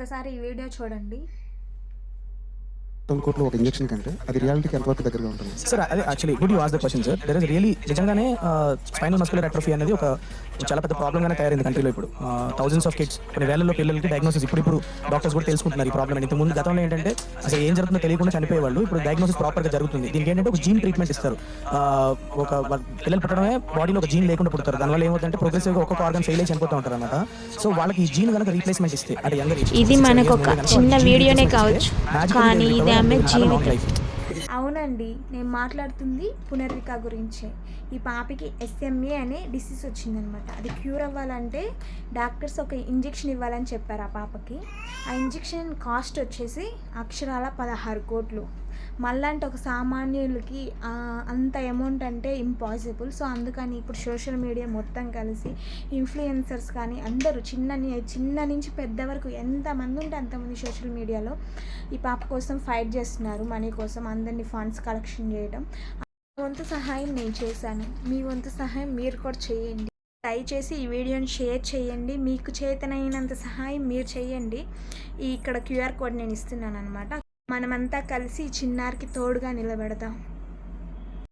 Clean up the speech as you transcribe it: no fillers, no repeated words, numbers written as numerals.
ఒక్కసారి ఈ వీడియో చూడండి. కోర్టులో ఒక ఇంజెక్షన్ కంటే అది రియాలిటీకి ఎంతవరకు దగ్గరగా ఉంటుంది సార్? అదే actually good you ask the question sir. There is really నిజంగానే స్పైనల్ మస్కులర్ అట్రోఫీ అనేది ఒక చాలా పెద్ద ప్రాబ్లమ్ గానే తయారైంది కంట్రీలో. ఇప్పుడు థౌసండ్స్ ఆఫ్ కిడ్స్, కొన్ని వేలలో పిల్లలకి డయాగ్నోసిస్ ఇప్పుడు డాక్టర్స్ కూడా తెలుసుకుంటున్నారు ఈ ప్రాబ్లమ్. ఇంత ముందు గతంలో ఏంటంటే అసలు ఏం జరుగుతుందో తెలియకుండా చనిపోయేవాళ్ళు. ఇప్పుడు డయాగ్నోసిస్ ప్రాపర్ గా జరుగుతుంది. దీనికి ఏంటంటే ఒక జీన్ ట్రీట్మెంట్ ఇస్తారు. ఒక పిల్లలు పుట్టడమే బాడీలో ఒక జీన్ లేకుండా పుడతారు. దానివల్ల ఏమవుతుందంటే ప్రోగ్రెసివ్ గా ఒక్కొక్క ఆర్గన్ ఫెయిల్ అయి చనిపోతూ ఉంటారు అన్నమాట. సో వాళ్ళకి ఈ జీన్ కనుక రీప్లేస్మెంట్ ఇస్తే అంటే ఇది మనకు ఒక చిన్న వీడియోనే కావచ్చు, కానీ ఇది ఆమె జీవితం. అవునండి, నేను మాట్లాడుతుంది పునర్విక గురించే. ఈ పాపకి SMA అనే డిసీజ్ వచ్చిందనమాట. అది క్యూర్ అవ్వాలంటే డాక్టర్స్ ఒక ఇంజెక్షన్ ఇవ్వాలని చెప్పారు ఆ పాపకి. ఆ ఇంజెక్షన్ కాస్ట్ వచ్చేసి అక్షరాల 16 కోట్లు. మళ్ళంటే ఒక సామాన్యులకి అంత అమౌంట్ అంటే ఇంపాసిబుల్. సో అందుకని ఇప్పుడు సోషల్ మీడియా మొత్తం కలిసి ఇన్ఫ్లుయెన్సర్స్ కానీ అందరూ చిన్న నుంచి పెద్ద వరకు ఎంతమంది ఉంటే అంతమంది సోషల్ మీడియాలో ఈ పాప కోసం ఫైట్ చేస్తున్నారు. మనీ కోసం అందరినీ ఫండ్స్ కలెక్షన్ చేయడం. వంతు సహాయం నేను చేశాను, మీ వంతు సహాయం మీరు కూడా చేయండి. దయచేసి ఈ వీడియోని షేర్ చేయండి. మీకు చేతనైనంత సహాయం మీరు చేయండి. ఇక్కడ QR కోడ్ నేను ఇస్తున్నాను అనమాట. మనమంతా కలిసి చిన్నారికి తోడుగా నిలబెడదాం.